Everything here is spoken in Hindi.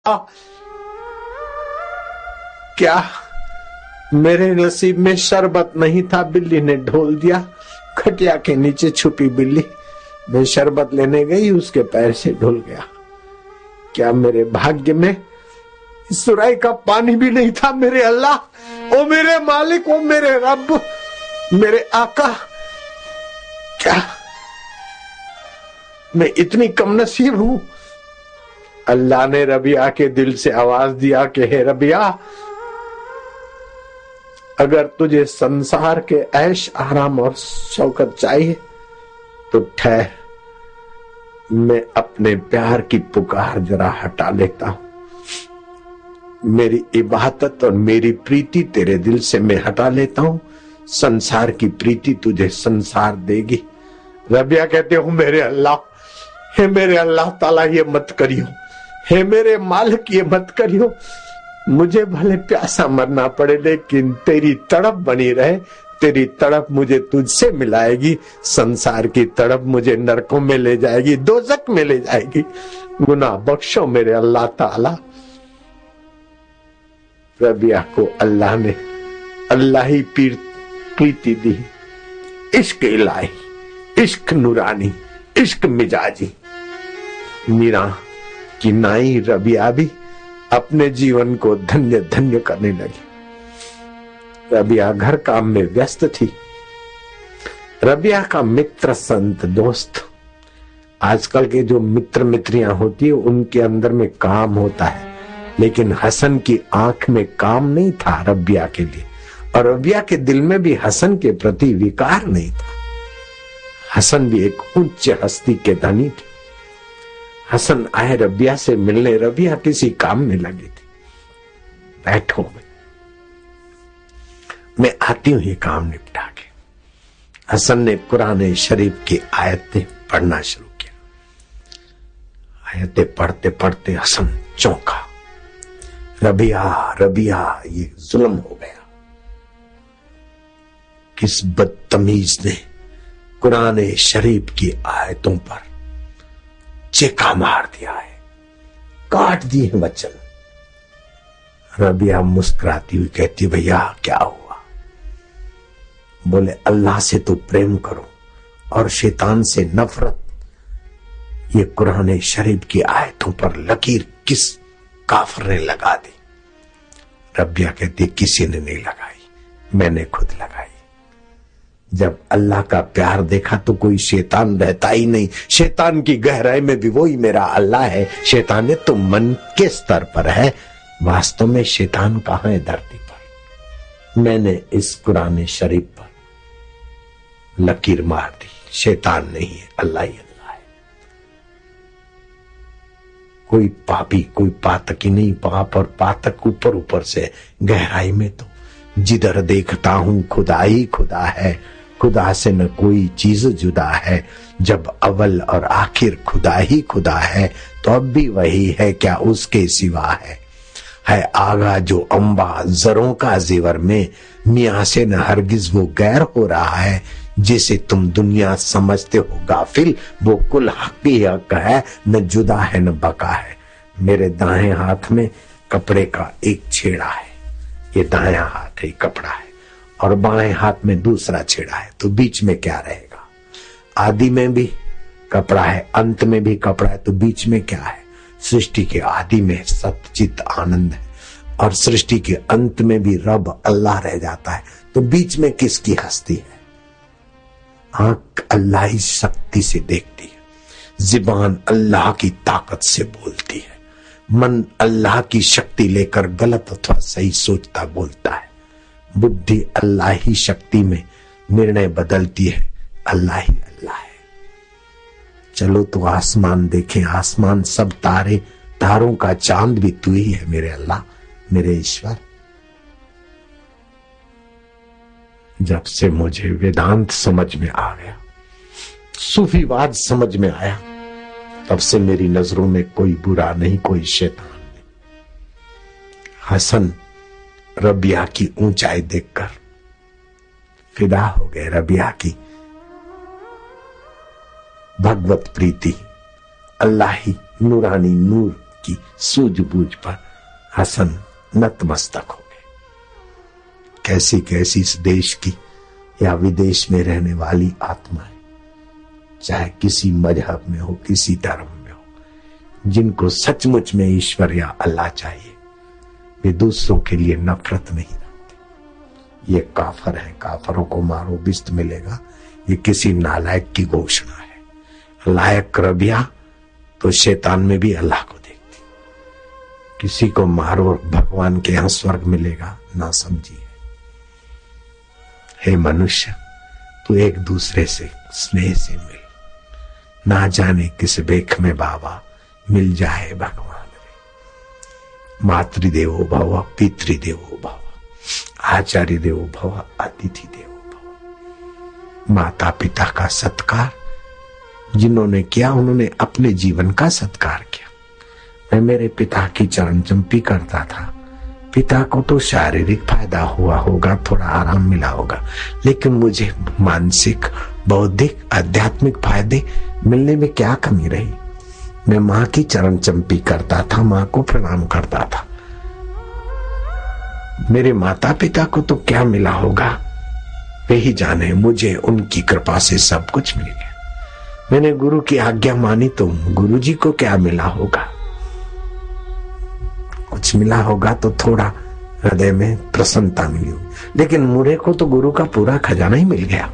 क्या मेरे नसीब में शरबत नहीं था? बिल्ली ने ढोल दिया। खटिया के नीचे छुपी बिल्ली, मैं शरबत लेने गई, उसके पैर से ढुल गया। क्या मेरे भाग्य में इस सुराही का पानी भी नहीं था? मेरे अल्लाह, ओ मेरे मालिक, ओ मेरे रब, मेरे आका, क्या मैं इतनी कम नसीब हूं? अल्लाह ने रबिया के दिल से आवाज दिया कि हे रबिया, अगर तुझे संसार के ऐश आराम और शौकत चाहिए तो ठहर, मैं अपने प्यार की पुकार जरा हटा लेता हूं। मेरी इबादत और मेरी प्रीति तेरे दिल से मैं हटा लेता हूं। संसार की प्रीति तुझे संसार देगी। रबिया कहते हो मेरे अल्लाह, हे मेरे अल्लाह ताला, ये मत करियो, हे मेरे मालिक, ये मत करियो। मुझे भले प्यासा मरना पड़े, लेकिन तेरी तड़प बनी रहे। तेरी तड़प मुझे तुझसे मिलाएगी। संसार की तड़प मुझे नरकों में ले जाएगी, दोजख में ले जाएगी। गुनाह बख्शो मेरे अल्लाह ताला। रबिया को अल्लाह ने अल्लाह ही प्रीति दी। इश्क इलाही, इश्क नूरानी, इश्क मिजाजी। मीरा की नाई रबिया भी अपने जीवन को धन्य धन्य करने लगी। रबिया घर काम में व्यस्त थी। रबिया का मित्र, संत, दोस्त, आजकल के जो मित्र मित्रियां होती है उनके अंदर में काम होता है, लेकिन हसन की आंख में काम नहीं था रबिया के लिए, और रबिया के दिल में भी हसन के प्रति विकार नहीं था। हसन भी एक उच्च हस्ती के धनी थे। हसन आए रबिया से मिलने। रबिया किसी काम में लगी थी। बैठो, मैं आती हूं ये काम निपटा के। हसन ने कुरान शरीफ की आयतें पढ़ना शुरू किया। आयतें पढ़ते पढ़ते हसन चौंका। रबिया, रबिया, ये जुल्म हो गया। किस बदतमीज ने कुरान शरीफ की आयतों पर चेका मार दिया है, काट दिए हैं वचन। रबिया मुस्कुराती हुई कहती, भैया क्या हुआ? बोले, अल्लाह से तो प्रेम करो और शैतान से नफरत। ये कुरान शरीफ की आयतों पर लकीर किस काफिर ने लगा दी? रबिया कहती, किसी ने नहीं लगाई, मैंने खुद लगाई। जब अल्लाह का प्यार देखा तो कोई शैतान रहता ही नहीं। शैतान की गहराई में भी वही मेरा अल्लाह है। शैतान ने तो मन के स्तर पर है, वास्तव में शैतान कहां है धरती पर? मैंने इस कुरान शरीफ पर लकीर मार दी। शैतान नहीं है, अल्लाह ही अल्लाह है। कोई पापी, कोई पातकी नहीं। पाप और पातक ऊपर ऊपर से, गहराई में तो जिधर देखता हूं खुदा ही खुदा है। खुदा से न कोई चीज जुदा है। जब अव्वल और आखिर खुदा ही खुदा है, तो अब भी वही है, क्या उसके सिवा है आगा जो अंबा जरों का जेवर में। मियां से न हरगिज वो गैर हो रहा है। जिसे तुम दुनिया समझते हो गाफिल, वो कुल हकी हक है, न जुदा है न बका है। मेरे दाएं हाथ में कपड़े का एक छेड़ा है, ये दायां हाथ है, कपड़ा है, और बाएं हाथ में दूसरा छेड़ा है, तो बीच में क्या रहेगा? आदि में भी कपड़ा है, अंत में भी कपड़ा है, तो बीच में क्या है? सृष्टि के आदि में सच्चित आनंद है, और सृष्टि के अंत में भी रब अल्लाह रह जाता है, तो बीच में किसकी हस्ती है? आंख अल्लाह ही शक्ति से देखती है, जुबान अल्लाह की ताकत से बोलती है, मन अल्लाह की शक्ति लेकर गलत अथवा सही सोचता बोलता है, बुद्धि अल्लाह ही शक्ति में निर्णय बदलती है। अल्लाह ही अल्लाह है। चलो तो आसमान देखें, आसमान सब तारे, तारों का चांद भी तू ही है मेरे अल्लाह, मेरे ईश्वर। जब से मुझे वेदांत समझ में आ गया, सूफीवाद समझ में आया, तब से मेरी नजरों में कोई बुरा नहीं, कोई शैतान नहीं। हसन रबिया की ऊंचाई देखकर फिदा हो गए। रबिया की भगवत प्रीति, अल्लाह ही नूरानी नूर की सूझबूझ पर हसन नतमस्तक हो गए। कैसी कैसी इस देश की या विदेश में रहने वाली आत्माएं, चाहे किसी मजहब में हो, किसी धर्म में हो, जिनको सचमुच में ईश्वर या अल्लाह चाहिए, वे दूसरों के लिए नफरत नहीं रखते। ये काफर है, काफरों को मारो बिस्त मिलेगा, ये किसी नालायक की घोषणा है। लायक रबिया तो शैतान में भी अल्लाह को देखती। किसी को मारो भगवान के यहां स्वर्ग मिलेगा, ना समझिए। हे मनुष्य, तू एक दूसरे से स्नेह से मिल, ना जाने किस बेख में बाबा मिल जाए भगवान रे। मातृदेवो भव, पितृदेवो भव, आचार्य देवो भव, अतिथि देवो भव। माता पिता का सत्कार जिन्होंने किया, उन्होंने अपने जीवन का सत्कार किया। मैं मेरे पिता की चरण चंपी करता था। पिता को तो शारीरिक फायदा हुआ होगा, थोड़ा आराम मिला होगा, लेकिन मुझे मानसिक, बौद्धिक, आध्यात्मिक फायदे मिलने में क्या कमी रही। मैं माँ की चरण चंपी करता था, माँ को प्रणाम करता था। मेरे माता पिता को तो क्या मिला होगा, वे ही जाने। मुझे उनकी कृपा से सब कुछ मिल गया। मैंने गुरु की आज्ञा मानी तो गुरु जी को क्या मिला होगा। कुछ मिला होगा तो थोड़ा हृदय में प्रसन्नता मिली होगी, लेकिन मुझे को तो गुरु का पूरा खजाना ही मिल गया।